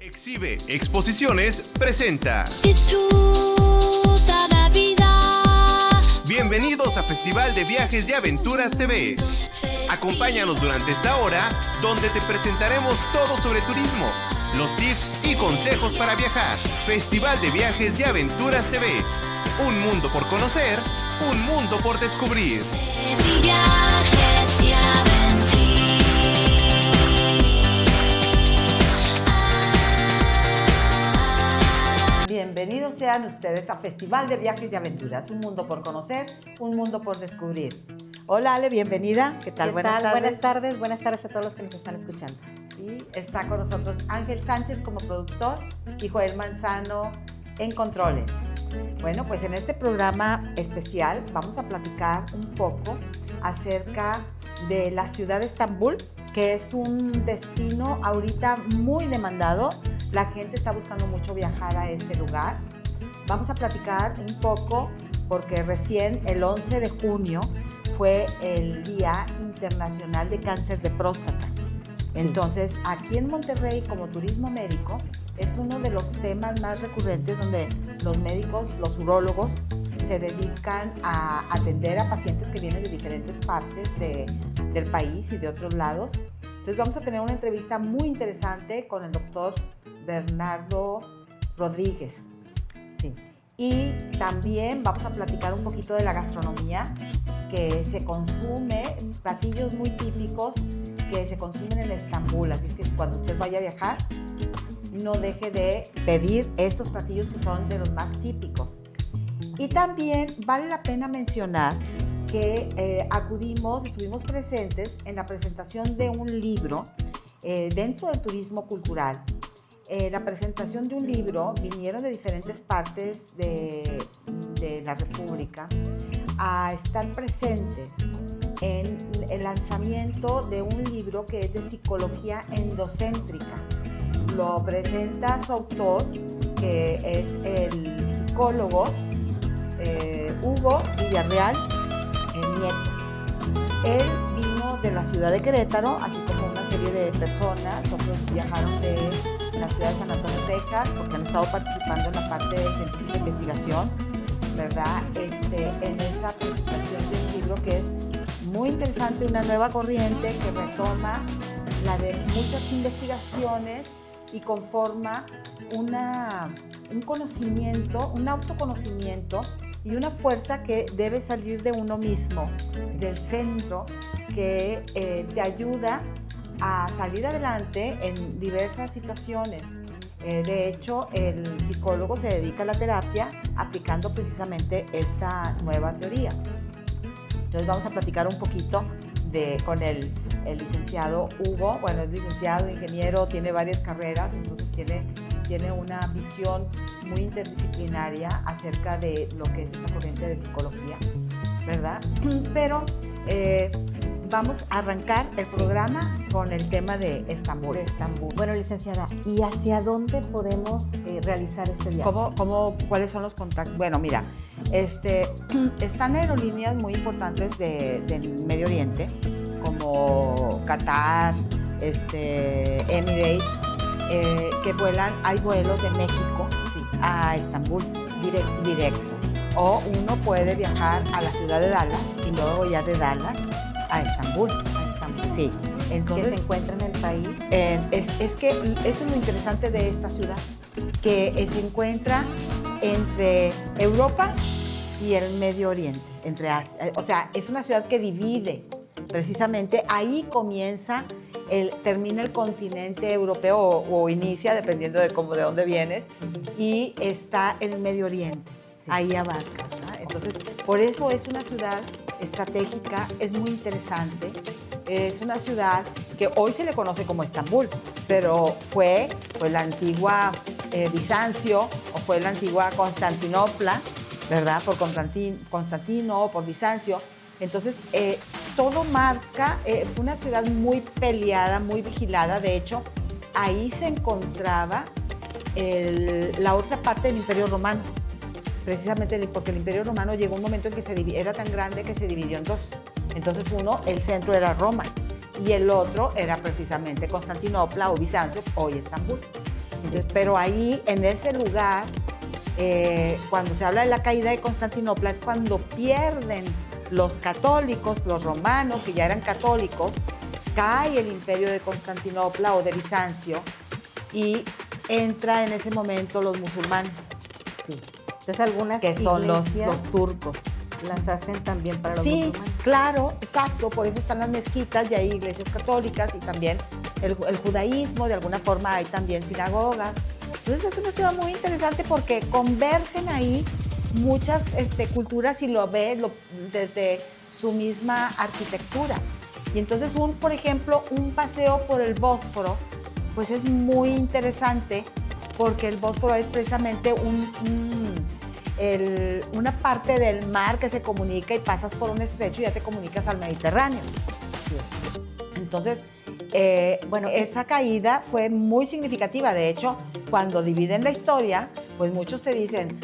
Exhibe Exposiciones presenta Disfruta la vida. Bienvenidos a Festival de Viajes y Aventuras TV. Acompáñanos durante esta hora, donde te presentaremos todo sobre turismo, los tips y consejos para viajar. Festival de Viajes y Aventuras TV. Un mundo por conocer, un mundo por descubrir. Viajes y aventuras. Bienvenidos sean ustedes a Festival de Viajes y Aventuras, un mundo por conocer, un mundo por descubrir. Hola Ale, bienvenida. ¿Qué tal? Buenas tardes a todos los que nos están escuchando. Y está con nosotros Ángel Sánchez como productor y Joel Manzano en controles. Bueno, pues en este programa especial vamos a platicar un poco acerca de la ciudad de Estambul, que es un destino ahorita muy demandado. La gente está buscando mucho viajar a ese lugar. Vamos a platicar un poco porque recién el 11 de junio fue el Día Internacional de Cáncer de Próstata. Entonces, aquí en Monterrey, como turismo médico, es uno de los temas más recurrentes donde los médicos, los urólogos, se dedican a atender a pacientes que vienen de diferentes partes del país y de otros lados. Entonces, vamos a tener una entrevista muy interesante con el doctor Bernardo Rodríguez. Sí. Y también vamos a platicar un poquito de la gastronomía que se consume, platillos muy típicos que se consumen en Estambul. Así es que cuando usted vaya a viajar, no deje de pedir estos platillos que son de los más típicos. Y también vale la pena mencionar que estuvimos presentes en la presentación de un libro dentro del turismo cultural. La presentación de un libro, vinieron de diferentes partes de la República a estar presentes en el lanzamiento de un libro que es de psicología endocéntrica. Lo presenta su autor, que es el psicólogo Hugo Villarreal Nieto. Él vino de la ciudad de Querétaro, así como una serie de personas. Otros viajaron de la ciudad de San Antonio, Texas, porque han estado participando en la parte de investigación, ¿verdad? En esa presentación de un libro que es muy interesante, una nueva corriente que retoma la de muchas investigaciones y conforma un conocimiento, un autoconocimiento y una fuerza que debe salir de uno mismo, del centro, que te ayuda a salir adelante en diversas situaciones. De hecho, el psicólogo se dedica a la terapia aplicando precisamente esta nueva teoría. Entonces vamos a platicar un poquito con el licenciado Hugo. Bueno, es licenciado, ingeniero, tiene varias carreras, entonces tiene una visión muy interdisciplinaria acerca de lo que es esta corriente de psicología, ¿verdad? Pero vamos a arrancar el programa con el tema de Estambul. Bueno, licenciada, ¿y hacia dónde podemos realizar este viaje? ¿Cuáles son los contactos? Bueno, mira, están aerolíneas muy importantes del Medio Oriente, como Qatar, Emirates, que vuelan. Hay vuelos de México a Estambul directo. O uno puede viajar a la ciudad de Dallas y luego ya de Dallas a Estambul. Sí. Entonces, que se encuentra en el país. Es que eso es lo interesante de esta ciudad, que se encuentra entre Europa y el Medio Oriente, entre Asia. O sea, es una ciudad que divide, precisamente ahí termina el continente europeo o inicia, dependiendo de dónde vienes, y está el Medio Oriente. Sí. Ahí abarca, ¿verdad? Entonces, por eso es una ciudad estratégica, es muy interesante. Es una ciudad que hoy se le conoce como Estambul, pero fue la antigua Bizancio, o fue la antigua Constantinopla, ¿verdad? Por Constantino o por Bizancio. Entonces, todo marca, fue una ciudad muy peleada, muy vigilada. De hecho, ahí se encontraba la otra parte del Imperio Romano. Precisamente porque el Imperio Romano llegó un momento en que era tan grande que se dividió en dos. Entonces el centro era Roma y el otro era precisamente Constantinopla o Bizancio, hoy Estambul. Entonces, pero ahí, en ese lugar, cuando se habla de la caída de Constantinopla, es cuando pierden los católicos, los romanos, que ya eran católicos, cae el imperio de Constantinopla o de Bizancio y entra en ese momento los musulmanes, Sí. Entonces algunas que son los iglesias turcos. las hacen también para los Sí, musulmanes. claro, exacto, por eso están las mezquitas y hay iglesias católicas y también el judaísmo, de alguna forma hay también sinagogas. Entonces es una ciudad muy interesante porque convergen ahí muchas culturas y lo ves desde su misma arquitectura. Y entonces, por ejemplo, un paseo por el Bósforo, pues es muy interesante porque el Bósforo es precisamente una parte del mar que se comunica y pasas por un estrecho y ya te comunicas al Mediterráneo. Entonces, bueno, esa caída fue muy significativa. De hecho, cuando dividen la historia, pues muchos te dicen,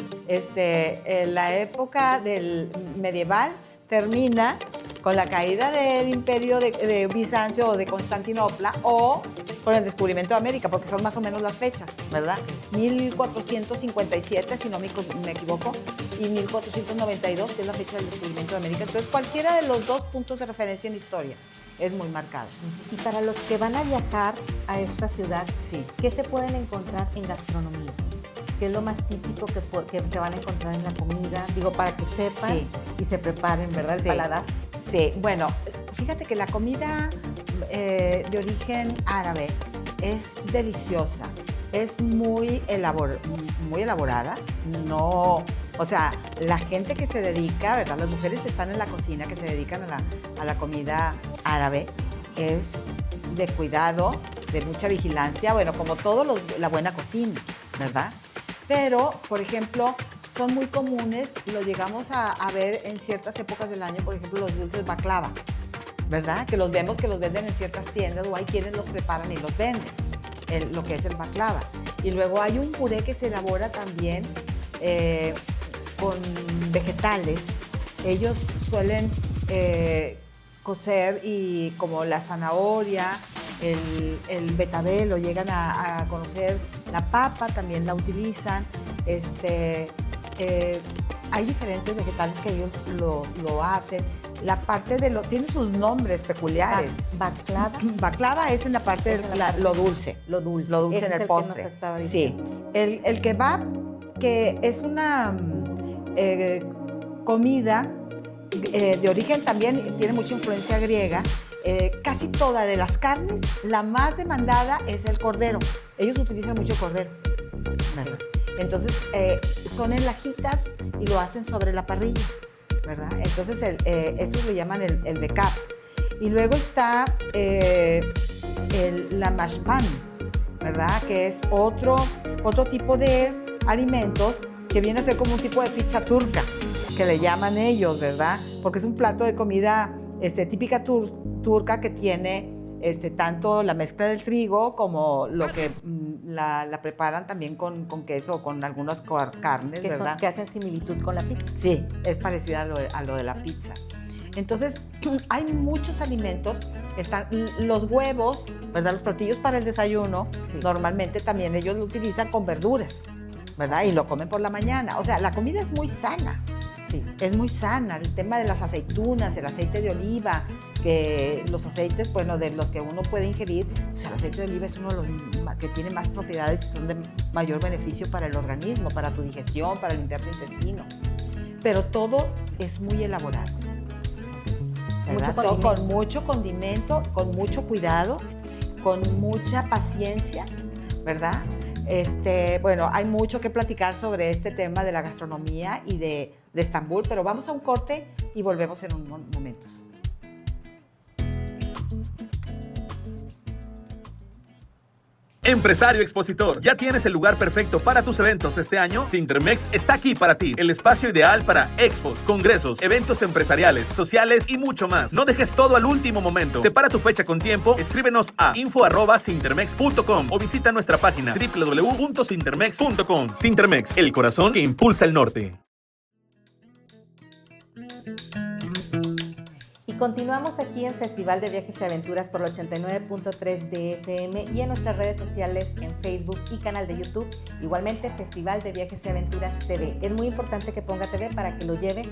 la época del medieval termina con la caída del imperio de Bizancio o de Constantinopla o con el descubrimiento de América, porque son más o menos las fechas, ¿verdad? 1457, si no me equivoco, y 1492, que es la fecha del descubrimiento de América. Entonces, cualquiera de los dos puntos de referencia en historia es muy marcado. Y para los que van a viajar a esta ciudad, Sí. ¿qué se pueden encontrar en gastronomía? ¿Qué es lo más típico que se van a encontrar en la comida? Digo, para que sepan Sí. y se preparen, ¿verdad? El Sí. paladar. Sí, bueno, fíjate que la comida de origen árabe es deliciosa, es muy elaborada, no, o sea, la gente que se dedica, ¿verdad? Las mujeres que están en la cocina, que se dedican a la comida árabe, es de cuidado, de mucha vigilancia, bueno, como todo la buena cocina, ¿verdad? Pero, por ejemplo, son muy comunes, lo llegamos a ver en ciertas épocas del año, por ejemplo, los dulces baklava, ¿verdad? Que los vemos que los venden en ciertas tiendas o hay quienes los preparan y los venden, lo que es el baklava. Y luego hay un puré que se elabora también con vegetales. Ellos suelen cocer y como la zanahoria, el betabel, lo llegan a conocer, la papa también la utilizan. Hay diferentes vegetales que ellos lo hacen. La parte tiene sus nombres peculiares. Baklava. Baklava es en la parte de lo dulce. Lo dulce. Lo dulce Ese en es el el postre. que nos estaba diciendo. Sí. El kebab, que es una comida de origen también, tiene mucha influencia griega. Casi toda de las carnes, la más demandada es el cordero. Ellos utilizan mucho cordero, ¿verdad? Entonces, son en lajitas y lo hacen sobre la parrilla, ¿verdad? Entonces, estos le llaman el bekab. Y luego está la mashpan, ¿verdad? Que es otro tipo de alimentos que viene a ser como un tipo de pizza turca, que le llaman ellos, ¿verdad? Porque es un plato de comida típica turca que tiene tanto la mezcla del trigo como lo que la preparan también con queso o con algunas carnes, ¿verdad? Que hacen similitud con la pizza. Sí, es parecida a lo de la pizza. Entonces, hay muchos alimentos. Están los huevos, ¿verdad? Los platillos para el desayuno, Sí. normalmente también ellos lo utilizan con verduras, ¿verdad? Y lo comen por la mañana. O sea, la comida es muy sana. Sí. Es muy sana. El tema de las aceitunas, el aceite de oliva, que los aceites, bueno, de los que uno puede ingerir, o sea, el aceite de oliva es uno de los que tiene más propiedades y son de mayor beneficio para el organismo, para tu digestión, para limpiar tu intestino. Pero todo es muy elaborado. ¿Verdad? Todo con mucho condimento, con mucho cuidado, con mucha paciencia, ¿verdad? Bueno, hay mucho que platicar sobre este tema de la gastronomía y de Estambul, pero vamos a un corte y volvemos en unos momentos. Empresario expositor, ¿ya tienes el lugar perfecto para tus eventos este año? Cintermex está aquí para ti, el espacio ideal para expos, congresos, eventos empresariales, sociales y mucho más. No dejes todo al último momento. Separa tu fecha con tiempo, escríbenos a info@cintermex.com o visita nuestra página www.cintermex.com. Cintermex, el corazón que impulsa el norte. continuamos aquí en Festival de Viajes y Aventuras por el 89.3 de FM y en nuestras redes sociales en Facebook y canal de YouTube. Igualmente, Festival de Viajes y Aventuras TV. Es muy importante que ponga TV para que lo lleve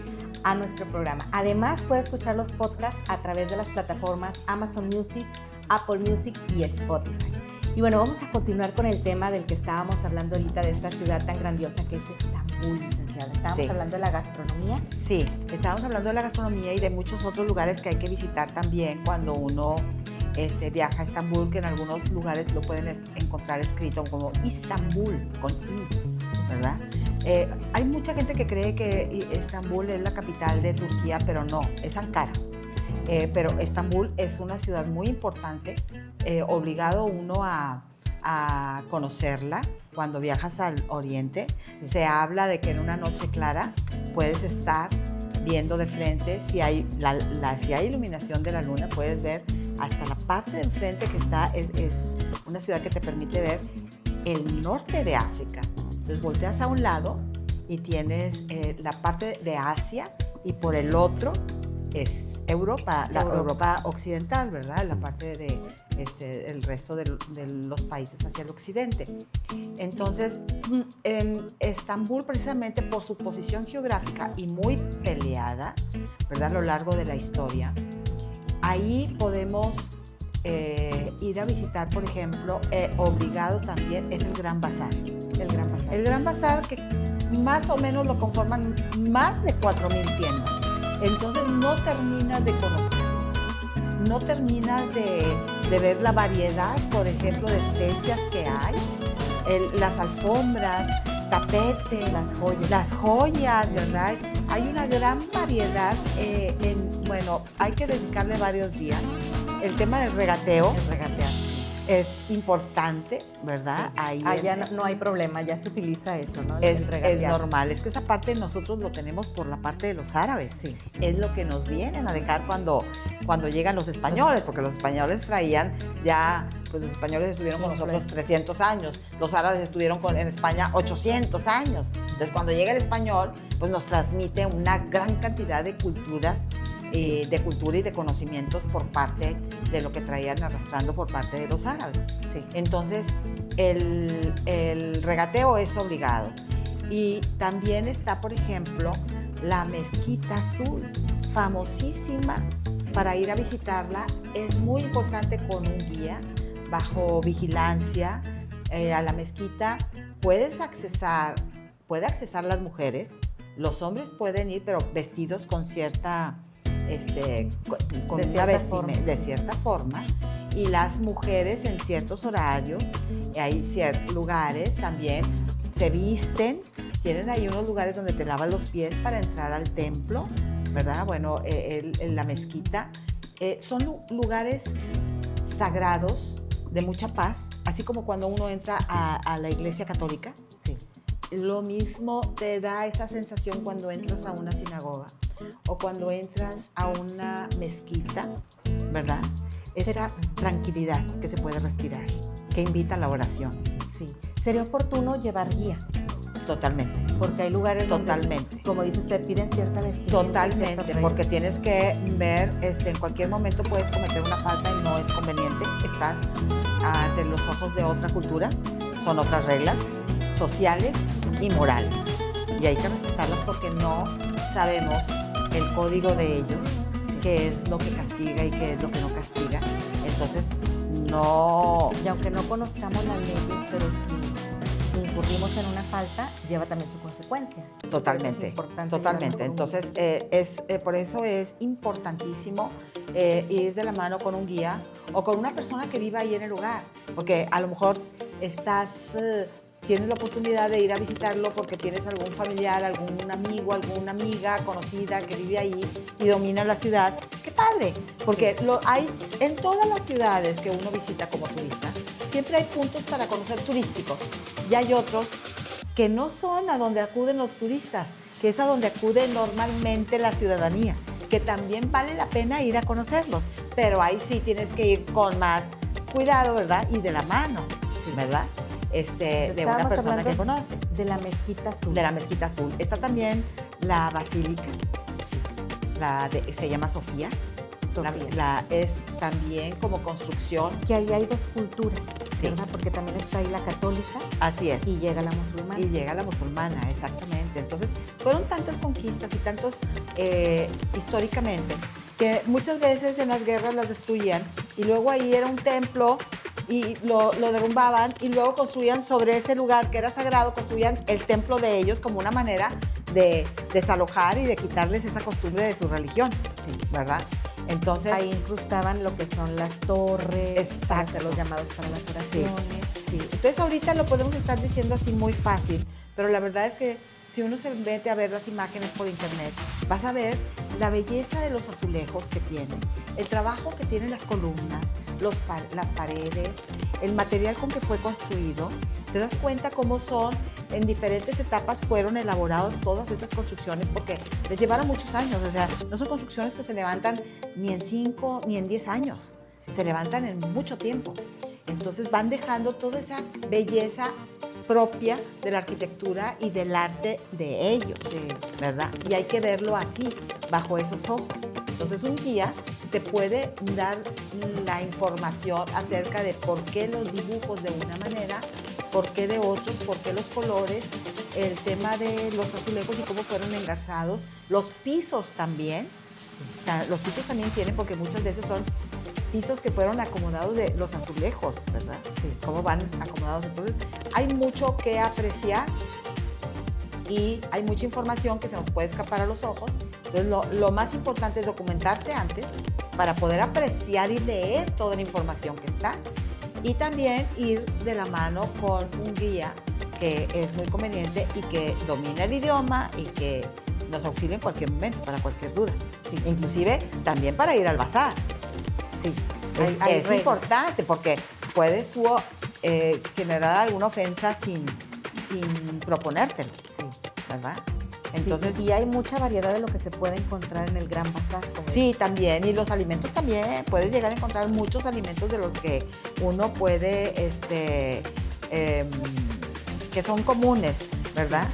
a nuestro programa. Además, puede escuchar los podcasts a través de las plataformas Amazon Music, Apple Music y Spotify. Y bueno, vamos a continuar con el tema del que estábamos hablando ahorita, de esta ciudad tan grandiosa que es Estambul, licenciada. Estábamos hablando de la gastronomía. Sí, estábamos hablando de la gastronomía y de muchos otros lugares que hay que visitar también cuando uno viaja a Estambul, que en algunos lugares lo pueden encontrar escrito como Istambul, con I, ¿verdad? Hay mucha gente que cree que Estambul es la capital de Turquía, pero no, es Ankara. Pero Estambul es una ciudad muy importante, obligado uno a conocerla cuando viajas al oriente. Sí. Se habla de que en una noche clara puedes estar viendo de frente, si hay iluminación de la luna, puedes ver hasta la parte de enfrente que está, es una ciudad que te permite ver el norte de África. Entonces volteas a un lado y tienes la parte de Asia y por el otro es Europa, la Europa occidental, ¿verdad? La parte de el resto de los países hacia el occidente. Entonces, en Estambul, precisamente por su posición geográfica y muy peleada, ¿verdad? A lo largo de la historia, ahí podemos ir a visitar, por ejemplo, obligado también es el Gran Bazar. El Gran Bazar. El Gran Bazar, que más o menos lo conforman más de 4,000 tiendas. Entonces no terminas de conocerlo, no terminas de ver la variedad, por ejemplo, de especias que hay, las alfombras, tapetes, las joyas, ¿verdad? Hay una gran variedad, bueno, hay que dedicarle varios días. El tema del regateo. El regatear. Es importante, ¿verdad? Sí. Ahí ya no hay problema, ya se utiliza eso, ¿no? es regatear. normal. Es que esa parte nosotros lo tenemos por la parte de los árabes. Sí. Es lo que nos vienen a dejar cuando llegan los españoles, porque los españoles traían ya, pues los españoles estuvieron con nosotros 300 años, los árabes estuvieron en España 800 años. Entonces cuando llega el español, pues nos transmite una gran cantidad de culturas, de cultura y de conocimientos por parte de lo que traían arrastrando por parte de los árabes. Sí. Entonces, el regateo es obligado. Y también está, por ejemplo, la Mezquita Azul, famosísima para ir a visitarla. Es muy importante con un guía, bajo vigilancia. A la mezquita puede accesar las mujeres, los hombres pueden ir, pero vestidos con cierta... de cierta forma, y las mujeres en ciertos horarios, hay ciertos lugares también, se visten, tienen ahí unos lugares donde te lavan los pies para entrar al templo, ¿verdad? Bueno, la mezquita, son lugares sagrados de mucha paz, así como cuando uno entra a la iglesia católica. Sí. Lo mismo te da esa sensación cuando entras a una sinagoga o cuando entras a una mezquita, ¿verdad? Esa tranquilidad que se puede respirar, que invita a la oración. Sí. Sería oportuno llevar guía, Totalmente. porque hay lugares Totalmente. donde, como dice usted, piden cierta vestimenta. Totalmente, cierto porque tienes que ver, en cualquier momento puedes cometer una falta y no es conveniente. Estás ante los ojos de otra cultura, son otras reglas sociales y morales. Y hay que respetarlas porque no sabemos el código de ellos, qué es lo que castiga y qué es lo que no castiga. Entonces, no... Y aunque no conozcamos las leyes, pero si incurrimos en una falta, lleva también su consecuencia. Totalmente, Por eso es importante totalmente. llevarlo con un Entonces, por eso es importantísimo ir de la mano con un guía o con una persona que viva ahí en el lugar, porque a lo mejor tienes la oportunidad de ir a visitarlo porque tienes algún familiar, algún amigo, alguna amiga conocida que vive ahí y domina la ciudad. ¡Qué padre! Porque hay en todas las ciudades que uno visita como turista, siempre hay puntos para conocer turísticos y hay otros que no son a donde acuden los turistas, que es a donde acude normalmente la ciudadanía, que también vale la pena ir a conocerlos, pero ahí sí tienes que ir con más cuidado, ¿verdad? Y de la mano, ¿verdad? De una persona que conoce. De la Mezquita Azul. De la Mezquita Azul. Está también la Basílica, se llama Sofía, Sofía. Es también como construcción. Que ahí hay dos culturas, Sí. ¿verdad? Porque también está ahí la católica Así es. y llega la musulmana. Y llega la musulmana, exactamente. Entonces, fueron tantas conquistas y tantos históricamente que muchas veces en las guerras las destruían y luego ahí era un templo y lo derrumbaban y luego construían sobre ese lugar que era sagrado, construían el templo de ellos como una manera de desalojar y de quitarles esa costumbre de su religión, Sí. ¿verdad? Entonces, Ahí incrustaban lo que son las torres, para hacer Exacto. los llamados para las sí, oraciones. sí. Entonces ahorita lo podemos estar diciendo así muy fácil, pero la verdad es que si uno se mete a ver las imágenes por internet, vas a ver la belleza de los azulejos que tienen, el trabajo que tienen las columnas, las paredes, el material con que fue construido. Te das cuenta cómo son, en diferentes etapas fueron elaboradas todas esas construcciones porque les llevaron muchos años. O sea, no son construcciones que se levantan ni en 5 ni en 10 años, se levantan en mucho tiempo. Entonces van dejando toda esa belleza propia de la arquitectura y del arte de ellos, ¿verdad? Y hay que verlo así, bajo esos ojos. Entonces un guía te puede dar la información acerca de por qué los dibujos de una manera, por qué de otros, por qué los colores, el tema de los azulejos y cómo fueron engarzados, los pisos también. Los pisos también tienen, porque muchas veces son pisos que fueron acomodados de los azulejos, ¿verdad? Sí, cómo van acomodados. Entonces, hay mucho que apreciar y hay mucha información que se nos puede escapar a los ojos. Entonces, lo más importante es documentarse antes para poder apreciar y leer toda la información que está y también ir de la mano con un guía que es muy conveniente y que domina el idioma y que nos auxilia en cualquier momento, para cualquier duda. Sí, inclusive también para ir al bazar. Sí, es reglas. importante porque puedes tú generar alguna ofensa sin proponértelo, sí, ¿verdad? Entonces, Sí, y hay mucha variedad de lo que se puede encontrar en el Gran Bazar. como sí, también, y los alimentos también, puedes llegar a encontrar muchos alimentos de los que uno puede, que son comunes, ¿verdad?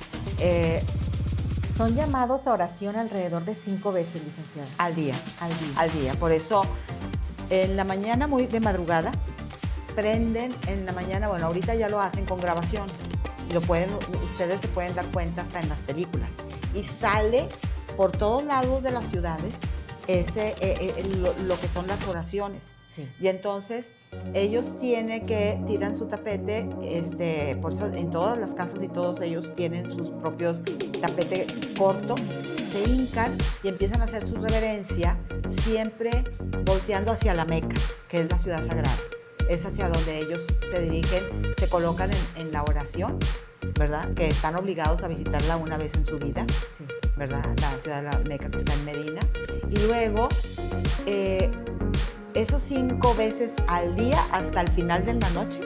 Son llamados a oración alrededor de 5 veces, licenciada. Al día. Al día. Al día. Por eso, en la mañana, muy de madrugada, prenden en la mañana, bueno, ahorita ya lo hacen con grabaciones. Ustedes se pueden dar cuenta hasta en las películas. Y sale por todos lados de las ciudades lo que son las oraciones. Sí. Y entonces ellos tiran su tapete, por eso en todas las casas y todos ellos tienen sus propios tapete corto, se hincan y empiezan a hacer su reverencia, siempre volteando hacia la Meca, que es la ciudad sagrada. Es hacia donde ellos se dirigen, se colocan en la oración, ¿verdad? Que están obligados a visitarla una vez en su vida, Sí. ¿verdad? La ciudad de la Meca que está en Medina. Y luego, esos 5 veces al día, hasta el final de la noche,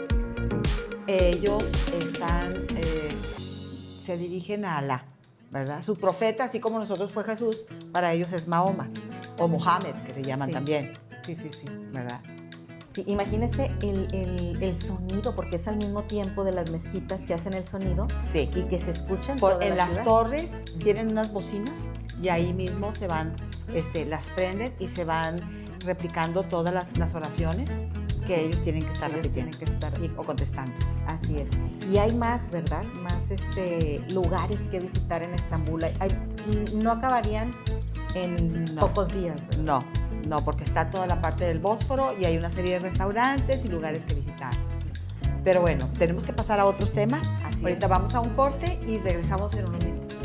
ellos se dirigen a Alá, ¿verdad? Su profeta, así como nosotros fue Jesús, para ellos es Mahoma, o Mohammed, que le llaman Sí. también, Sí, sí, sí. ¿verdad? Sí, imagínese el sonido, porque es al mismo tiempo de las mezquitas que hacen el sonido Sí. y que se escuchan toda En la las ciudad. torres tienen unas bocinas y ahí mismo se van, las prenden y se van replicando todas las oraciones que ellos tienen que estar Ellos repitiendo tienen que estar- o contestando. Así es. Y hay más, ¿verdad? Más lugares que visitar en Estambul. No acabarían en No. pocos días, ¿verdad? No, porque está toda la parte del Bósforo y hay una serie de restaurantes y lugares que visitar. Pero bueno, tenemos que pasar a otros temas. Así Ahorita es. vamos a un corte y regresamos en unos minutos.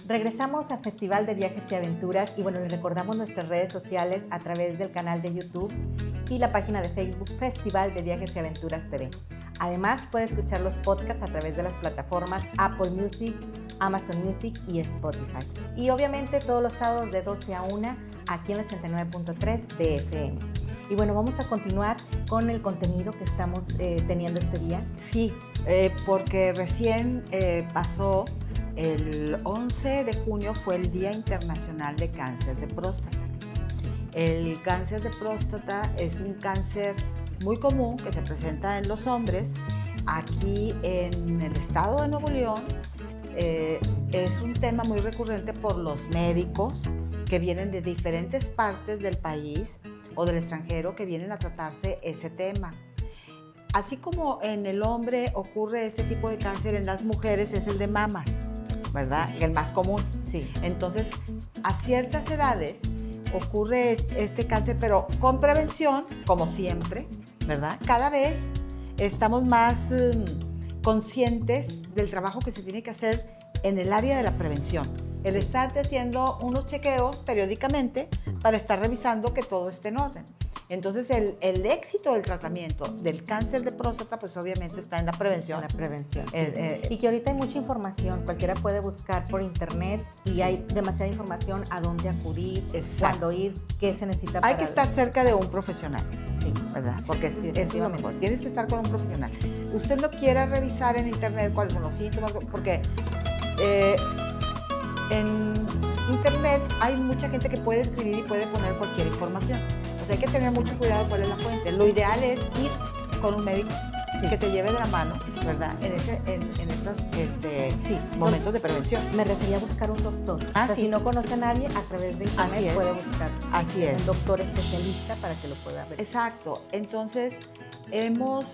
Regresamos al Festival de Viajes y Aventuras y bueno, les recordamos nuestras redes sociales a través del canal de YouTube y la página de Facebook Festival de Viajes y Aventuras TV. Además, puede escuchar los podcasts a través de las plataformas Apple Music, Amazon Music y Spotify. Y obviamente todos los sábados de 12 a 1 aquí en el 89.3 de FM. Y bueno, vamos a continuar con el contenido que estamos teniendo este día. Sí, porque recién pasó el 11 de junio, fue el Día Internacional de Cáncer de Próstata. El cáncer de próstata es un cáncer muy común que se presenta en los hombres. Aquí en el estado de Nuevo León es un tema muy recurrente por los médicos que vienen de diferentes partes del país o del extranjero que vienen a tratarse ese tema. Así como en el hombre ocurre este tipo de cáncer, en las mujeres es el de mama, ¿verdad? El más común. Sí. Entonces, a ciertas edades ocurre este cáncer, pero con prevención, como siempre, ¿verdad? Cada vez estamos más conscientes del trabajo que se tiene que hacer en el área de la prevención. El estar haciendo unos chequeos periódicamente para estar revisando que todo esté en orden. Entonces, el éxito del tratamiento del cáncer de próstata, pues obviamente está en la prevención. La prevención. Sí. Y que ahorita hay mucha información, cualquiera puede buscar por internet y hay demasiada información a dónde acudir, cuándo ir, qué se necesita para... Hay que estar cerca de un profesional, sí, ¿verdad? Porque eso es lo mejor. Tienes que estar con un profesional. Usted no quiera revisar en internet cuáles son los síntomas, porque en internet hay mucha gente que puede escribir y puede poner cualquier información. O sea, hay que tener mucho cuidado cuál es la fuente. Lo ideal es ir con un médico que te lleve de la mano, ¿verdad? En estos momentos de prevención. Me refería a buscar un doctor. O sea, sí. si no conoce a nadie, a través de internet puede buscar un doctor especialista para que lo pueda ver. Exacto. Entonces, hemos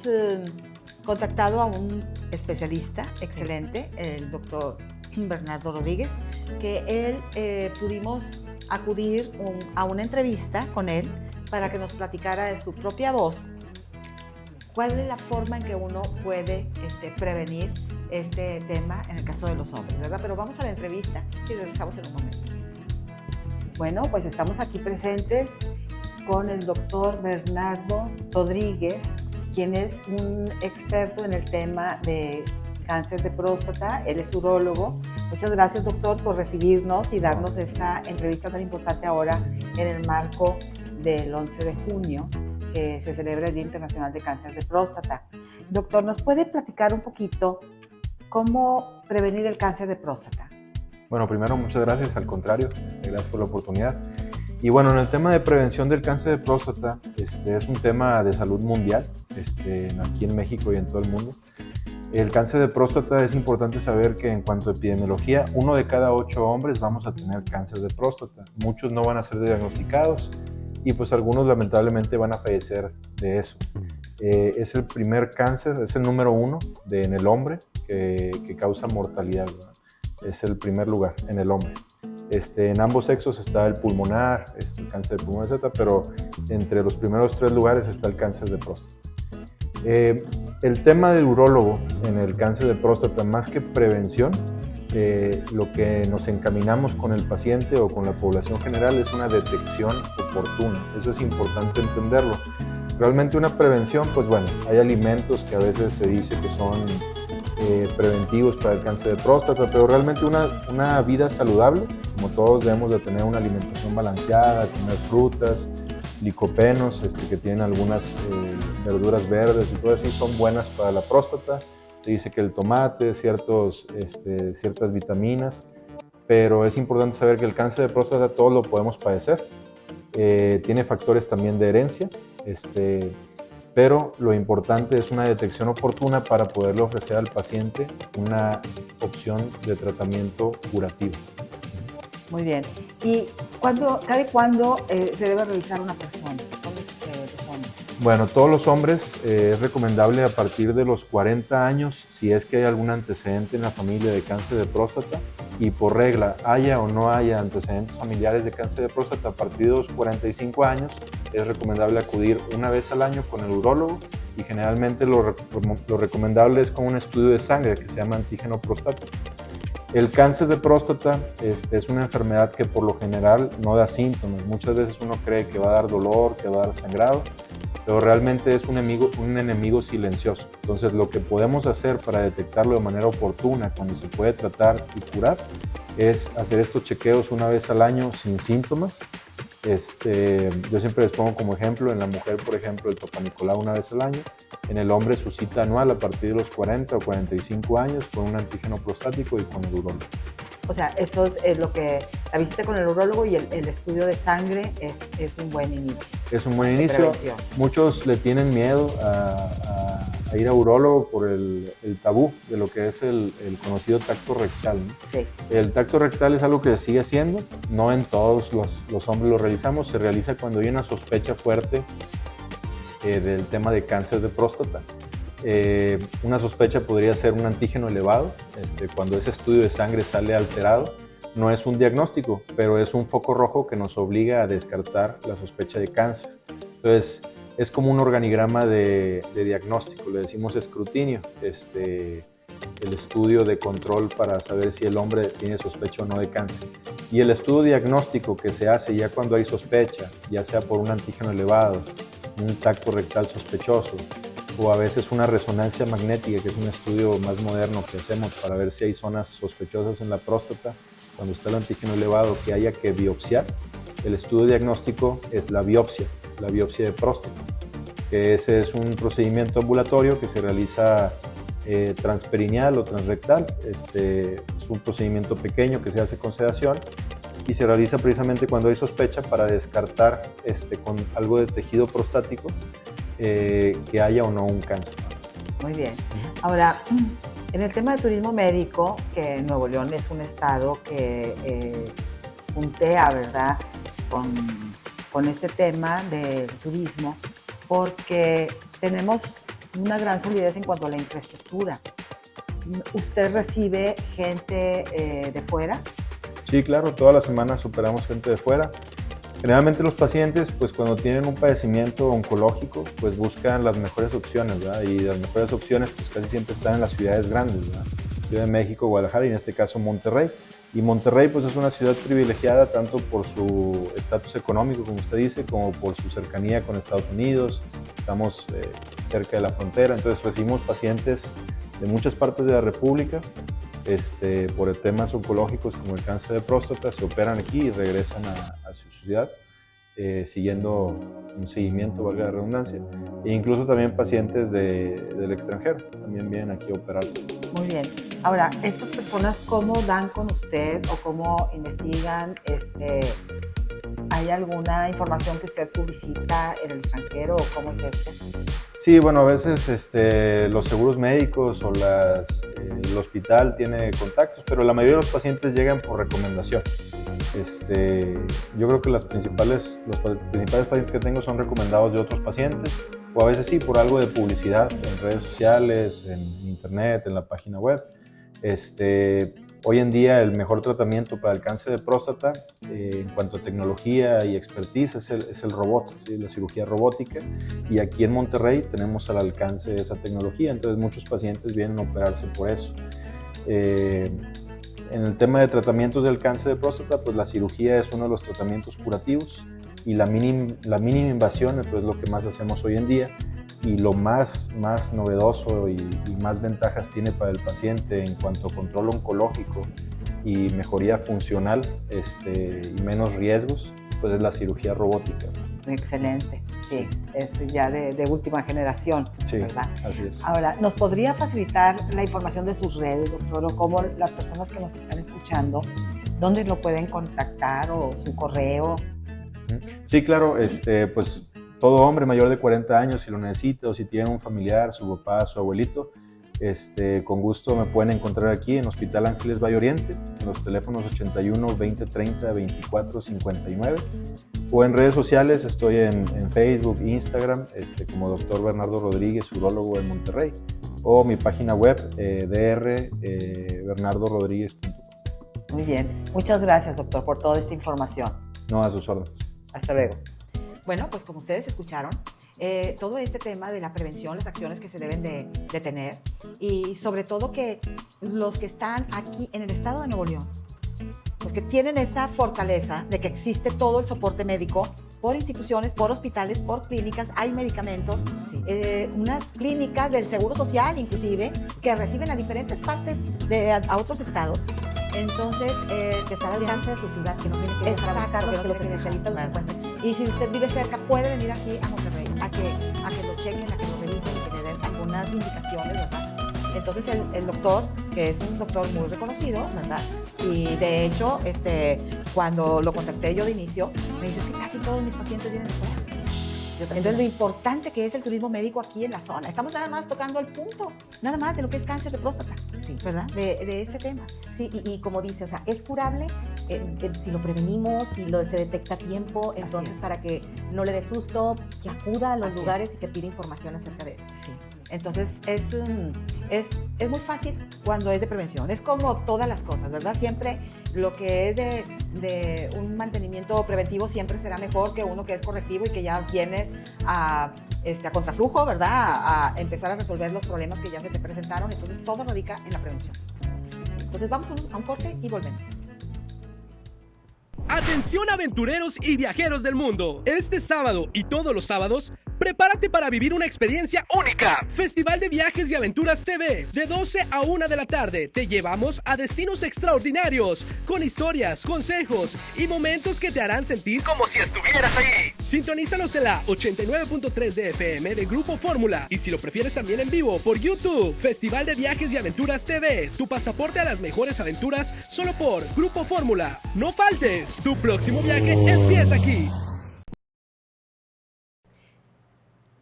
contactado a un especialista excelente, el doctor Bernardo Rodríguez, que él pudimos acudir a una entrevista con él para que nos platicara de su propia voz cuál es la forma en que uno puede prevenir este tema en el caso de los hombres, ¿verdad? Pero vamos a la entrevista y regresamos en un momento. Bueno, pues estamos aquí presentes con el doctor Bernardo Rodríguez, quien es un experto en el tema de cáncer de próstata. Él es urólogo. Muchas gracias, doctor, por recibirnos y darnos esta entrevista tan importante ahora en el marco del 11 de junio, que se celebra el Día Internacional de Cáncer de Próstata. Doctor, ¿nos puede platicar un poquito cómo prevenir el cáncer de próstata? Bueno, primero, muchas gracias, al contrario, gracias por la oportunidad. Y bueno, en el tema de prevención del cáncer de próstata, es un tema de salud mundial, aquí en México y en todo el mundo. El cáncer de próstata, es importante saber que en cuanto a epidemiología, 1 de cada 8 hombres vamos a tener cáncer de próstata. Muchos no van a ser diagnosticados y pues algunos lamentablemente van a fallecer de eso. Es el primer cáncer, es el número 1 en el hombre que causa mortalidad, ¿verdad? Es el primer lugar en el hombre. En ambos sexos está el pulmonar, el cáncer de pulmón, etc., pero entre los primeros 3 lugares está el cáncer de próstata. El tema del urólogo en el cáncer de próstata, más que prevención, lo que nos encaminamos con el paciente o con la población general es una detección oportuna. Eso es importante entenderlo. Realmente una prevención, pues bueno, hay alimentos que a veces se dice que son preventivos para el cáncer de próstata, pero realmente una vida saludable, como todos debemos de tener una alimentación balanceada, comer frutas, licopenos, que tienen algunas verduras verdes y todo así, son buenas para la próstata. Se dice que el tomate, ciertas vitaminas, pero es importante saber que el cáncer de próstata todos lo podemos padecer. Tiene factores también de herencia, pero lo importante es una detección oportuna para poderle ofrecer al paciente una opción de tratamiento curativo. Muy bien. ¿Y cada cuándo se debe revisar una persona? Los hombres. Bueno, todos los hombres es recomendable a partir de los 40 años, si es que hay algún antecedente en la familia de cáncer de próstata, y por regla, haya o no haya antecedentes familiares de cáncer de próstata, a partir de los 45 años es recomendable acudir una vez al año con el urólogo, y generalmente lo recomendable es con un estudio de sangre que se llama antígeno prostático. El cáncer de próstata es una enfermedad que por lo general no da síntomas. Muchas veces uno cree que va a dar dolor, que va a dar sangrado, pero realmente es un enemigo silencioso. Entonces, lo que podemos hacer para detectarlo de manera oportuna, cuando se puede tratar y curar, es hacer estos chequeos una vez al año sin síntomas. Yo siempre les pongo como ejemplo, en la mujer, por ejemplo, el Papá Nicolau una vez al año, en el hombre su cita anual a partir de los 40 o 45 años con un antígeno prostático y con el urólogo. O sea, eso es lo que la visita con el urólogo y el estudio de sangre es un buen inicio. Es un buen de inicio. prevención. Muchos le tienen miedo a ir a urólogo por el tabú de lo que es el conocido tacto rectal, ¿no? Sí. El tacto rectal es algo que se sigue haciendo, no en todos los hombres lo realizamos, se realiza cuando hay una sospecha fuerte del tema de cáncer de próstata. Una sospecha podría ser un antígeno elevado, cuando ese estudio de sangre sale alterado. No es un diagnóstico, pero es un foco rojo que nos obliga a descartar la sospecha de cáncer. Entonces, es como un organigrama de diagnóstico, le decimos escrutinio, el estudio de control para saber si el hombre tiene sospecha o no de cáncer. Y el estudio diagnóstico que se hace ya cuando hay sospecha, ya sea por un antígeno elevado, un tacto rectal sospechoso, o a veces una resonancia magnética, que es un estudio más moderno que hacemos para ver si hay zonas sospechosas en la próstata, cuando está el antígeno elevado que haya que biopsiar. El estudio diagnóstico es la biopsia de próstata, que ese es un procedimiento ambulatorio que se realiza transperineal o transrectal. Es un procedimiento pequeño que se hace con sedación y se realiza precisamente cuando hay sospecha para descartar con algo de tejido prostático que haya o no un cáncer. Muy bien. Ahora, en el tema de turismo médico, que Nuevo León es un estado que puntea, ¿verdad?, con este tema del turismo, porque tenemos una gran solidez en cuanto a la infraestructura. ¿Usted recibe gente de fuera? Sí, claro, todas las semanas operamos gente de fuera. Generalmente los pacientes, pues cuando tienen un padecimiento oncológico, pues buscan las mejores opciones, ¿verdad? Y las mejores opciones, pues casi siempre están en las ciudades grandes, ¿verdad? Ciudad de México, Guadalajara y en este caso Monterrey. Y Monterrey, pues es una ciudad privilegiada tanto por su estatus económico, como usted dice, como por su cercanía con Estados Unidos. Estamos cerca de la frontera, entonces recibimos pacientes de muchas partes de la República. Por temas oncológicos como el cáncer de próstata, se operan aquí y regresan a su ciudad siguiendo un seguimiento, valga la redundancia, e incluso también pacientes del extranjero también vienen aquí a operarse. Muy bien. Ahora, ¿estas personas cómo dan con usted o cómo investigan? ¿Hay alguna información que usted publicita en el extranjero o cómo es esto? Sí, bueno, a veces los seguros médicos o el hospital tiene contactos, pero la mayoría de los pacientes llegan por recomendación. Yo creo que los principales pacientes que tengo son recomendados de otros pacientes, o a veces sí, por algo de publicidad en redes sociales, en internet, en la página web. Hoy en día el mejor tratamiento para el cáncer de próstata en cuanto a tecnología y expertise es el robot, ¿sí? La cirugía robótica, y aquí en Monterrey tenemos al alcance esa tecnología, entonces muchos pacientes vienen a operarse por eso. En el tema de tratamientos del cáncer de próstata, pues la cirugía es uno de los tratamientos curativos y la mínima invasión pues, es lo que más hacemos hoy en día. Y lo más novedoso y más ventajas tiene para el paciente en cuanto a control oncológico y mejoría funcional y menos riesgos, pues es la cirugía robótica. Excelente, sí, es ya de última generación, sí, ¿verdad? Así es. Ahora, ¿nos podría facilitar la información de sus redes, doctor, o cómo las personas que nos están escuchando, dónde lo pueden contactar o su correo? Sí, claro, pues todo hombre mayor de 40 años, si lo necesita o si tiene un familiar, su papá, su abuelito, con gusto me pueden encontrar aquí en Hospital Ángeles Valle Oriente, en los teléfonos 81 20 30 24 59, o en redes sociales estoy en Facebook, Instagram, como Dr. Bernardo Rodríguez, urólogo en Monterrey, o mi página web, bernardorodriguez.com. Muy bien, muchas gracias, doctor, por toda esta información. No, a sus órdenes. Hasta luego. Bueno, pues como ustedes escucharon, todo este tema de la prevención, las acciones que se deben de tener, y sobre todo que los que están aquí en el estado de Nuevo León, los que tienen esa fortaleza de que existe todo el soporte médico por instituciones, por hospitales, por clínicas, hay medicamentos, sí. Unas clínicas del Seguro Social inclusive, que reciben a diferentes partes a otros estados. Entonces, que está al alcance de su ciudad, que no tiene que estar a buscar, que los especialistas lo encuentren. Y si usted vive cerca, puede venir aquí a Monterrey a que lo chequen, a que lo revisen y que le den algunas indicaciones, ¿verdad? Entonces el doctor, que es un doctor muy reconocido, ¿verdad? Y de hecho, cuando lo contacté yo de inicio, me dice, es que casi todos mis pacientes vienen de fuera. Entonces, lo importante que es el turismo médico aquí en la zona. Estamos nada más tocando el punto, nada más de lo que es cáncer de próstata, Sí. ¿verdad? De este tema. Sí, y como dice, o sea, es curable si lo prevenimos, si se detecta a tiempo, entonces es. para que no le dé susto, que acuda a los Así lugares y que pida información acerca de esto. Sí. Entonces, es muy fácil cuando es de prevención. Es como todas las cosas, ¿verdad? Siempre lo que es de un mantenimiento preventivo siempre será mejor que uno que es correctivo y que ya vienes a contraflujo, ¿verdad? A empezar a resolver los problemas que ya se te presentaron. Entonces, todo radica en la prevención. Entonces, vamos a un corte y volvemos. Atención aventureros y viajeros del mundo. Este sábado y todos los sábados, prepárate para vivir una experiencia única. Festival de Viajes y Aventuras TV. De 12 a 1 de la tarde te llevamos a destinos extraordinarios, con historias, consejos y momentos que te harán sentir como si estuvieras ahí. Sintonízanos en la 89.3 de FM de Grupo Fórmula. Y si lo prefieres también en vivo por YouTube. Festival de Viajes y Aventuras TV. Tu pasaporte a las mejores aventuras solo por Grupo Fórmula. No faltes. Tu próximo viaje empieza aquí.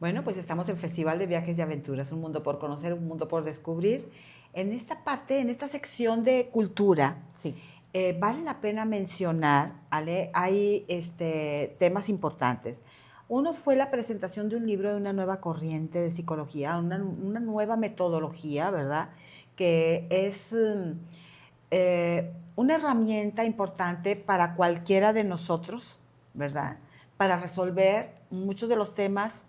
Bueno, pues estamos en Festival de Viajes y Aventuras, un mundo por conocer, un mundo por descubrir. En esta parte, en esta sección de cultura, Sí. vale la pena mencionar, Ale, hay temas importantes. Uno fue la presentación de un libro de una nueva corriente de psicología, una nueva metodología, ¿verdad? Que es una herramienta importante para cualquiera de nosotros, ¿verdad? Sí. Para resolver muchos de los temas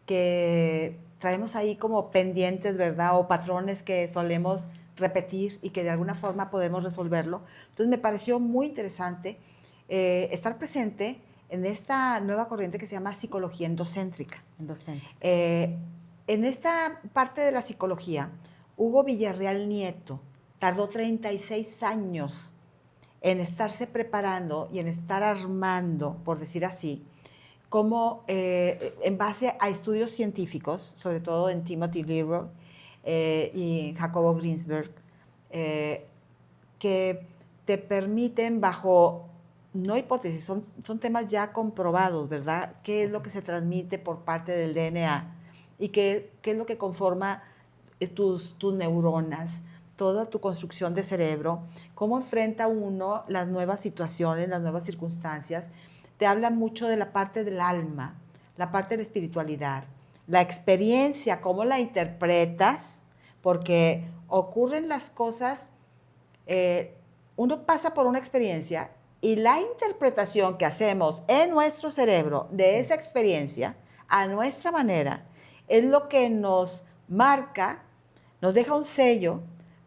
que traemos ahí como pendientes, ¿verdad? O patrones que solemos repetir y que de alguna forma podemos resolverlo. Entonces me pareció muy interesante estar presente en esta nueva corriente que se llama psicología endocéntrica. Endocéntrica. En esta parte de la psicología, Hugo Villarreal Nieto tardó 36 años en estarse preparando y en estar armando, por decir así, como en base a estudios científicos, sobre todo en Timothy Leroy y Jacobo Greensberg, que te permiten bajo, no hipótesis, son temas ya comprobados, ¿verdad? ¿Qué es lo que se transmite por parte del DNA? ¿Y qué es lo que conforma tus neuronas? Toda tu construcción de cerebro, cómo enfrenta uno las nuevas situaciones, las nuevas circunstancias. Te habla mucho de la parte del alma, la parte de la espiritualidad, la experiencia, cómo la interpretas, porque ocurren las cosas, uno pasa por una experiencia y la interpretación que hacemos en nuestro cerebro de esa experiencia, a nuestra manera, es lo que nos marca, nos deja un sello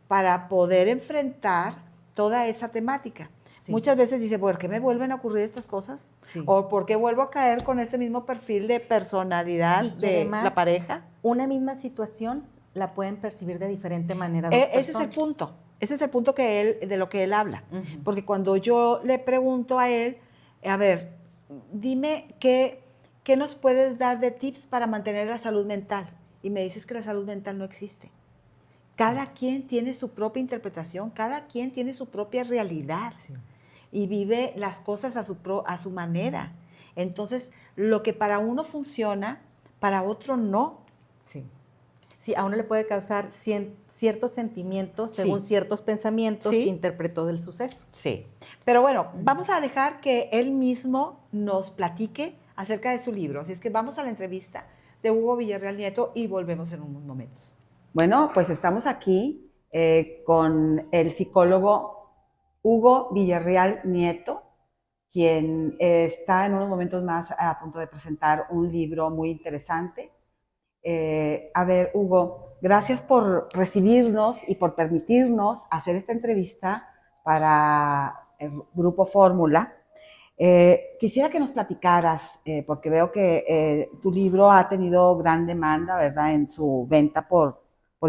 para poder enfrentar toda esa temática. Sí. Muchas veces dice, ¿por qué me vuelven a ocurrir estas cosas? Sí. ¿O por qué vuelvo a caer con este mismo perfil de personalidad Y que de además, la pareja? Una misma situación la pueden percibir de diferente manera dos Ese es el personas. punto. Ese es el punto de lo que él habla. Ujú. Porque cuando yo le pregunto a él, a ver, dime qué nos puedes dar de tips para mantener la salud mental. Y me dices que la salud mental no existe. Cada quien tiene su propia interpretación, cada quien tiene su propia realidad. Sí. Y vive las cosas a su manera. Entonces, lo que para uno funciona, para otro no. Sí. Sí, a uno le puede causar ciertos sentimientos según Sí. ciertos pensamientos Sí. que interpretó del suceso. Sí. Pero bueno, vamos a dejar que él mismo nos platique acerca de su libro. Así es que vamos a la entrevista de Hugo Villarreal Nieto y volvemos en unos momentos. Bueno, pues estamos aquí con el psicólogo Hugo Villarreal Nieto, quien está en unos momentos más a punto de presentar un libro muy interesante. A ver, Hugo, gracias por recibirnos y por permitirnos hacer esta entrevista para el Grupo Fórmula. Quisiera que nos platicaras, porque veo que tu libro ha tenido gran demanda, ¿verdad?, en su venta por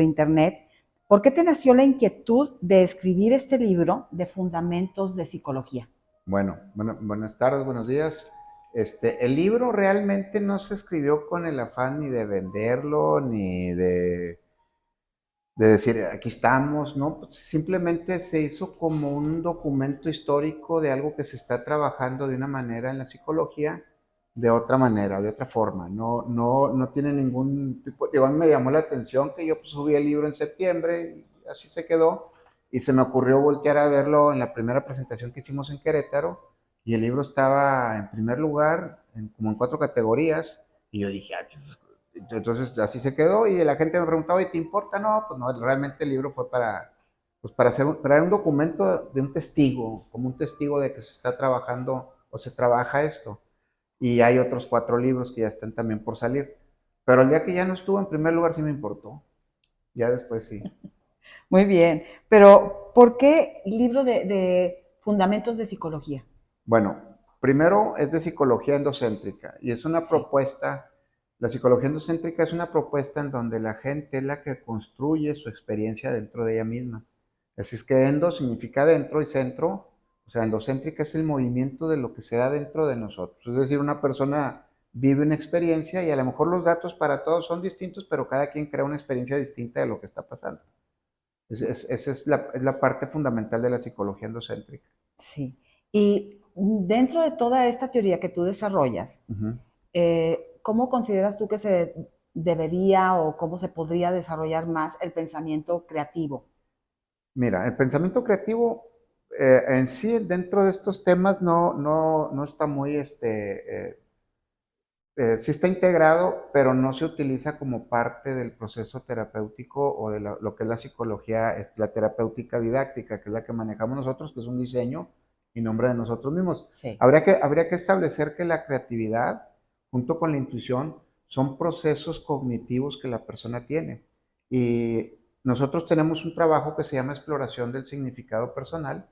internet. ¿Por qué te nació la inquietud de escribir este libro de fundamentos de psicología? Bueno, buenas tardes, buenos días. El libro realmente no se escribió con el afán ni de venderlo, ni de de decir, aquí estamos, ¿no? Pues simplemente se hizo como un documento histórico de algo que se está trabajando de una manera en la psicología, de otra manera, de otra forma. No tiene ningún tipo. Digo, a mí me llamó la atención que yo pues, subí el libro en septiembre, y así se quedó, y se me ocurrió voltear a verlo en la primera presentación que hicimos en Querétaro, y el libro estaba en primer lugar, como en 4 categorías, y yo dije, ah, entonces así se quedó y la gente me preguntaba, ¿y te importa? No, pues no, realmente el libro fue para hacer traer un documento de un testigo, como un testigo de que se está trabajando o se trabaja esto. Y hay otros 4 libros que ya están también por salir. Pero el día que ya no estuvo en primer lugar sí me importó. Ya después sí. Muy bien. Pero, ¿por qué libro de fundamentos de psicología? Bueno, primero es de psicología endocéntrica y es una propuesta. La psicología endocéntrica es una propuesta en donde la gente es la que construye su experiencia dentro de ella misma. Así es que endo significa dentro y centro, o sea, endocéntrica es el movimiento de lo que se da dentro de nosotros. Es decir, una persona vive una experiencia y a lo mejor los datos para todos son distintos, pero cada quien crea una experiencia distinta de lo que está pasando. Esa es la parte fundamental de la psicología endocéntrica. Sí. Y dentro de toda esta teoría que tú desarrollas, Ujú. ¿Cómo consideras tú que se debería o cómo se podría desarrollar más el pensamiento creativo? Mira, el pensamiento creativo en sí, dentro de estos temas, no está muy, sí está integrado, pero no se utiliza como parte del proceso terapéutico o de lo que es la psicología, la terapéutica didáctica, que es la que manejamos nosotros, que es un diseño y nombre de nosotros mismos. Sí. Habría que establecer que la creatividad, junto con la intuición, son procesos cognitivos que la persona tiene. Y nosotros tenemos un trabajo que se llama exploración del significado personal,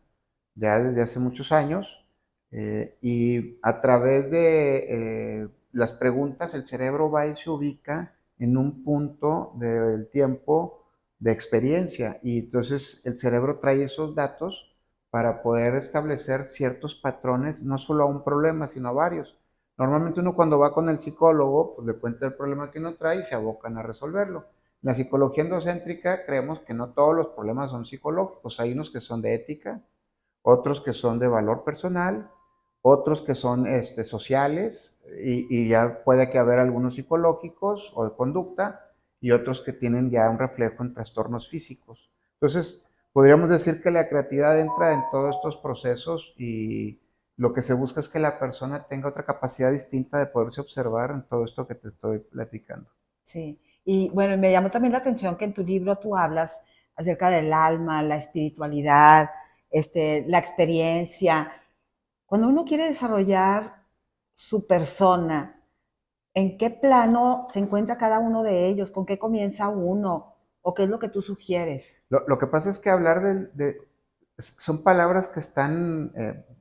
ya desde hace muchos años, y a través de las preguntas, el cerebro va y se ubica en un punto del tiempo de experiencia, y entonces el cerebro trae esos datos para poder establecer ciertos patrones, no solo a un problema, sino a varios. Normalmente uno cuando va con el psicólogo, pues le cuenta el problema que uno trae y se abocan a resolverlo. En la psicología endocéntrica creemos que no todos los problemas son psicológicos, hay unos que son de ética, otros que son de valor personal, otros que son sociales, y ya puede que haber algunos psicológicos o de conducta, y otros que tienen ya un reflejo en trastornos físicos. Entonces, podríamos decir que la creatividad entra en todos estos procesos y lo que se busca es que la persona tenga otra capacidad distinta de poderse observar en todo esto que te estoy platicando. Sí. Y bueno, me llamó también la atención que en tu libro tú hablas acerca del alma, la espiritualidad, la experiencia. Cuando uno quiere desarrollar su persona, ¿en qué plano se encuentra cada uno de ellos? ¿Con qué comienza uno? ¿O qué es lo que tú sugieres? Lo que pasa es que hablar son palabras que están,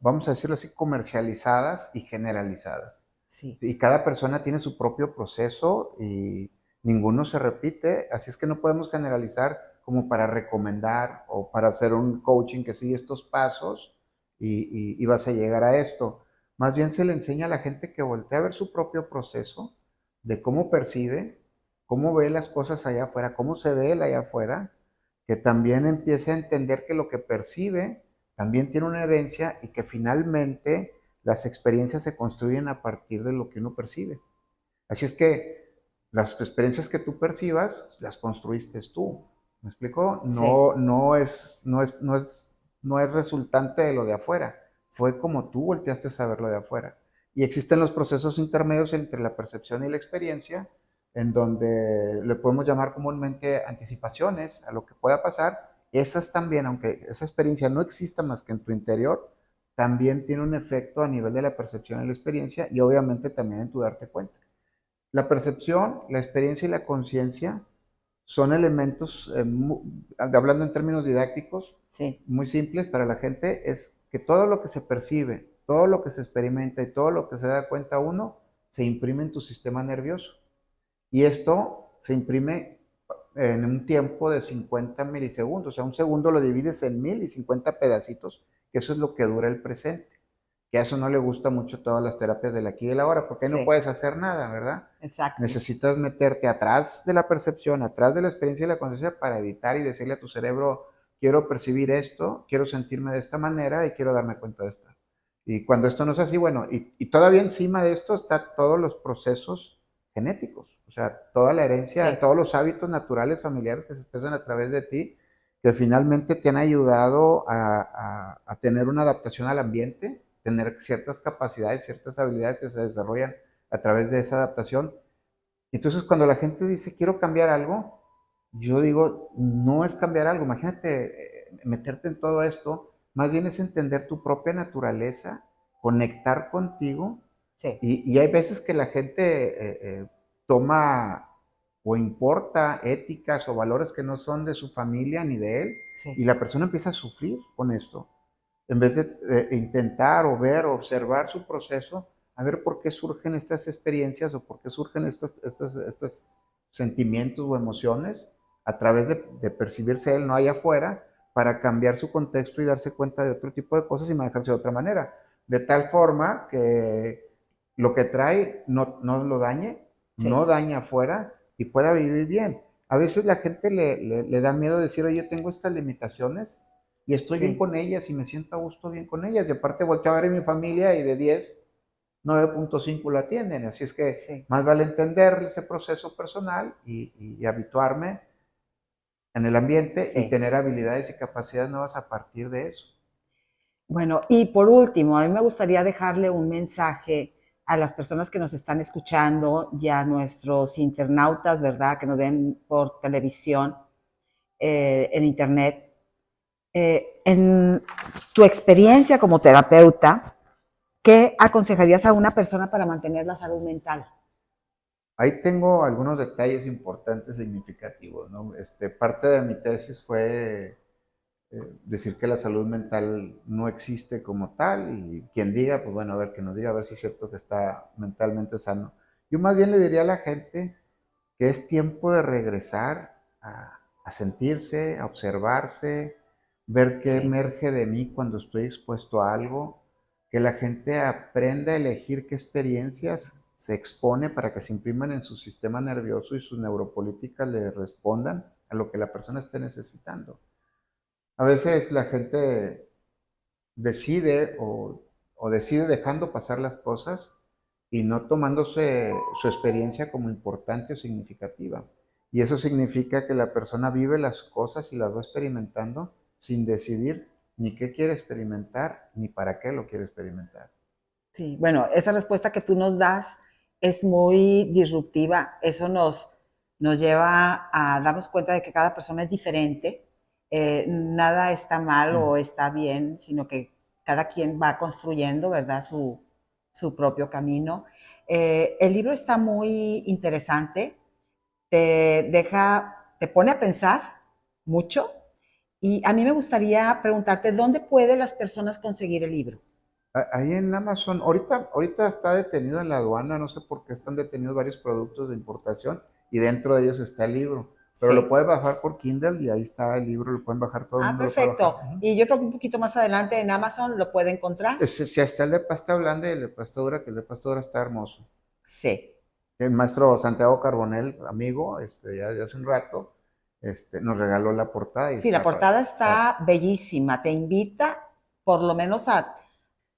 vamos a decirlo así, comercializadas y generalizadas. Sí. Y cada persona tiene su propio proceso y ninguno se repite, así es que no podemos generalizar como para recomendar o para hacer un coaching que sigue estos pasos y vas a llegar a esto. Más bien se le enseña a la gente que voltee a ver su propio proceso de cómo percibe, cómo ve las cosas allá afuera, cómo se ve él allá afuera, que también empiece a entender que lo que percibe también tiene una herencia y que finalmente las experiencias se construyen a partir de lo que uno percibe. Así es que las experiencias que tú percibas, las construiste tú. ¿Me explico? No es resultante de lo de afuera. Fue como tú volteaste a verlo de afuera. Y existen los procesos intermedios entre la percepción y la experiencia, en donde le podemos llamar comúnmente anticipaciones a lo que pueda pasar. Esas también, aunque esa experiencia no exista más que en tu interior, también tiene un efecto a nivel de la percepción y la experiencia y obviamente también en tu darte cuenta. La percepción, la experiencia y la conciencia son elementos, hablando en términos didácticos, Sí. muy simples para la gente, es que todo lo que se percibe, todo lo que se experimenta y todo lo que se da cuenta uno, se imprime en tu sistema nervioso. Y esto se imprime en un tiempo de 50 milisegundos, o sea, un segundo lo divides en 1000 y 50 pedacitos, que eso es lo que dura el presente. que a eso no le gusta mucho todas las terapias del aquí y el ahora, porque ahí no Sí. puedes hacer nada, ¿verdad? Exacto. Necesitas meterte atrás de la percepción, atrás de la experiencia y la conciencia para editar y decirle a tu cerebro, quiero percibir esto, quiero sentirme de esta manera y quiero darme cuenta de esto. Y cuando esto no es así, bueno, y todavía encima de esto están todos los procesos genéticos, o sea, toda la herencia, Sí. todos los hábitos naturales familiares que se expresan a través de ti, que finalmente te han ayudado a tener una adaptación al ambiente, tener ciertas capacidades, ciertas habilidades que se desarrollan a través de esa adaptación. Entonces, cuando la gente dice, quiero cambiar algo, yo digo, no es cambiar algo. Imagínate meterte en todo esto, más bien es entender tu propia naturaleza, conectar contigo. Sí. Y hay veces que la gente toma o importa éticas o valores que no son de su familia ni de él, Sí. y la persona empieza a sufrir con esto. En vez de intentar o ver o observar su proceso, a ver por qué surgen estas experiencias o por qué surgen estos sentimientos o emociones a través de percibirse él no allá afuera, para cambiar su contexto y darse cuenta de otro tipo de cosas y manejarse de otra manera. De tal forma que lo que trae no lo dañe, Sí. no daña afuera y pueda vivir bien. A veces la gente le da miedo decir, oye, yo tengo estas limitaciones y estoy Sí. bien con ellas y me siento a gusto bien con ellas. Y aparte volteo a ver a mi familia y de 10, 9.5 la tienen. Así es que Sí. más vale entender ese proceso personal y habituarme en el ambiente Sí. y tener habilidades y capacidades nuevas a partir de eso. Bueno, y por último, a mí me gustaría dejarle un mensaje a las personas que nos están escuchando y a nuestros internautas, ¿verdad? Que nos ven por televisión, en internet. En tu experiencia como terapeuta, ¿qué aconsejarías a una persona para mantener la salud mental? Ahí tengo algunos detalles importantes, significativos, ¿no? Parte de mi tesis fue decir que la salud mental no existe como tal, y quien diga, pues bueno, a ver, que nos diga, a ver si es cierto que está mentalmente sano. Yo más bien le diría a la gente que es tiempo de regresar a sentirse, a observarse, ver qué Sí. emerge de mí cuando estoy expuesto a algo, que la gente aprenda a elegir qué experiencias se expone para que se impriman en su sistema nervioso y sus neuropolíticas le respondan a lo que la persona esté necesitando. A veces la gente decide o decide dejando pasar las cosas y no tomándose su experiencia como importante o significativa. Y eso significa que la persona vive las cosas y las va experimentando sin decidir ni qué quiere experimentar ni para qué lo quiere experimentar. Sí, bueno, esa respuesta que tú nos das es muy disruptiva. Eso nos lleva a darnos cuenta de que cada persona es diferente. Nada está mal o está bien, sino que cada quien va construyendo, ¿verdad?, su propio camino. El libro está muy interesante, te pone a pensar mucho, y a mí me gustaría preguntarte, ¿dónde pueden las personas conseguir el libro? Ahí en Amazon, ahorita está detenido en la aduana, no sé por qué están detenidos varios productos de importación y dentro de ellos está el libro. Pero Sí. lo puedes bajar por Kindle y ahí está el libro, lo pueden bajar, todo el Ah, mundo lo puede perfecto. bajar. Y yo creo que un poquito más adelante en Amazon lo puede encontrar. Si está el de pasta blanda y el de pasta dura, que el de pasta dura está hermoso. Sí. El maestro Santiago Carbonell, amigo, ya de hace un rato, nos regaló la portada. Y Sí, la está portada está bellísima. Te invita por lo menos a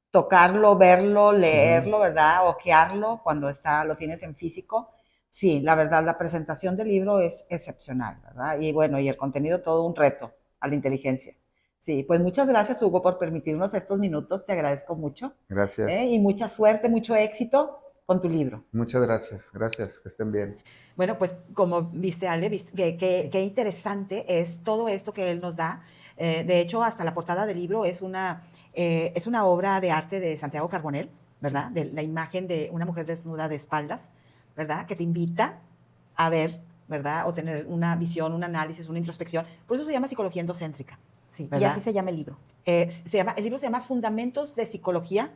tocarlo, verlo, leerlo, ¿verdad? Ojearlo cuando lo tienes en físico. Sí, la verdad, la presentación del libro es excepcional, ¿verdad? Y bueno, y el contenido todo un reto a la inteligencia. Sí, pues muchas gracias, Hugo, por permitirnos estos minutos. Te agradezco mucho. Gracias. Y mucha suerte, mucho éxito con tu libro. Muchas gracias, que estén bien. Bueno, pues como viste, Ale, qué interesante es todo esto que él nos da. De hecho, hasta la portada del libro es una obra de arte de Santiago Carbonell, ¿verdad? De la imagen de una mujer desnuda de espaldas, ¿verdad? Que te invita a ver, ¿verdad? O tener una visión, un análisis, una introspección. Por eso se llama psicología endocéntrica. Sí, y ¿verdad? así se llama el libro. El libro se llama Fundamentos de Psicología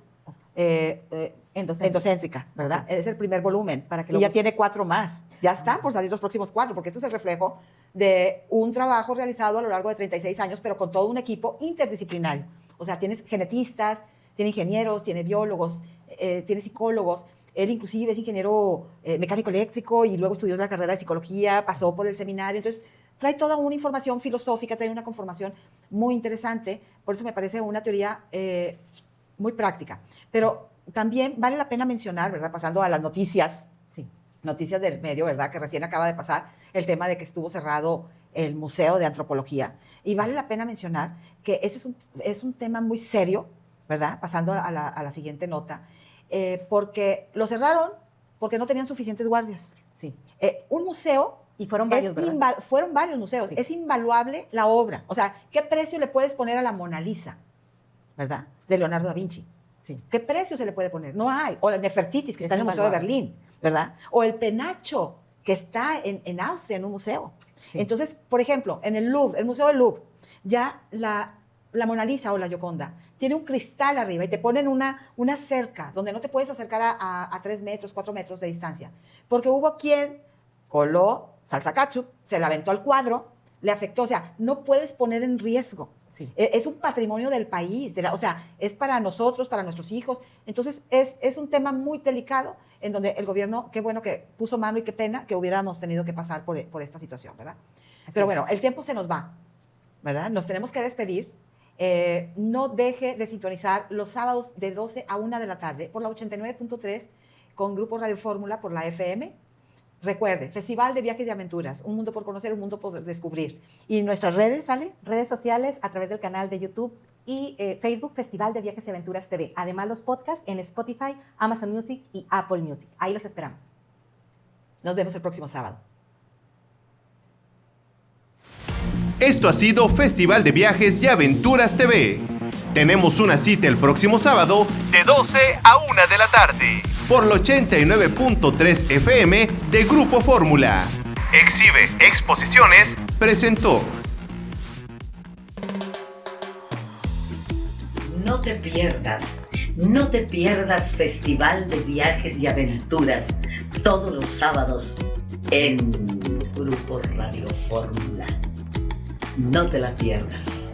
Endocéntrica, ¿verdad? Ok. Es el primer volumen. Para que y lo ya busquen. tiene 4 más. Ya están por salir los próximos 4, porque esto es el reflejo de un trabajo realizado a lo largo de 36 años, pero con todo un equipo interdisciplinario. O sea, tienes genetistas, tiene ingenieros, tiene biólogos, tiene psicólogos. Él inclusive es ingeniero mecánico eléctrico y luego estudió la carrera de psicología, pasó por el seminario, entonces trae toda una información filosófica, trae una conformación muy interesante, por eso me parece una teoría muy práctica. Pero también vale la pena mencionar, ¿verdad? Pasando a las noticias, noticias del medio, ¿verdad? Que recién acaba de pasar el tema de que estuvo cerrado el Museo de Antropología. Y vale la pena mencionar que ese es un tema muy serio, ¿verdad? Pasando a la siguiente nota, porque lo cerraron porque no tenían suficientes guardias. Sí. Un museo... Y fueron varios, ¿verdad? Fueron varios museos. Sí. Es invaluable la obra. O sea, ¿qué precio le puedes poner a la Mona Lisa, ¿verdad? De Leonardo da Vinci. Sí. ¿Qué precio se le puede poner? No hay. O la Nefertitis, que está en el Museo de Berlín, ¿verdad? O el penacho, que está en Austria, en un museo. Sí. Entonces, por ejemplo, en el Louvre, el Museo del Louvre, ya la Mona Lisa o la Gioconda tiene un cristal arriba y te ponen una cerca donde no te puedes acercar a 3 metros, 4 metros de distancia. Porque hubo quien coló salsa ketchup, se la aventó al cuadro, le afectó. O sea, no puedes poner en riesgo. Sí. Es un patrimonio del país, o sea, es para nosotros, para nuestros hijos. Entonces, es un tema muy delicado en donde el gobierno, qué bueno que puso mano y qué pena que hubiéramos tenido que pasar por esta situación, ¿verdad? Pero bueno, el tiempo se nos va, ¿verdad? Nos tenemos que despedir. No deje de sintonizar los sábados de 12 a 1 de la tarde por la 89.3 con Grupo Radio Fórmula por la FM. Recuerde, Festival de Viajes y Aventuras, un mundo por conocer, un mundo por descubrir. ¿Y nuestras redes, Ale? Redes sociales a través del canal de YouTube y Facebook, Festival de Viajes y Aventuras TV. Además, los podcasts en Spotify, Amazon Music y Apple Music. Ahí los esperamos. Nos vemos el próximo sábado. Esto ha sido Festival de Viajes y Aventuras TV. Tenemos una cita el próximo sábado de 12 a 1 de la tarde por el 89.3 FM de Grupo Fórmula. Exhibe Exposiciones presentó. No te pierdas Festival de Viajes y Aventuras todos los sábados en Grupo Radio Fórmula. No te la pierdas.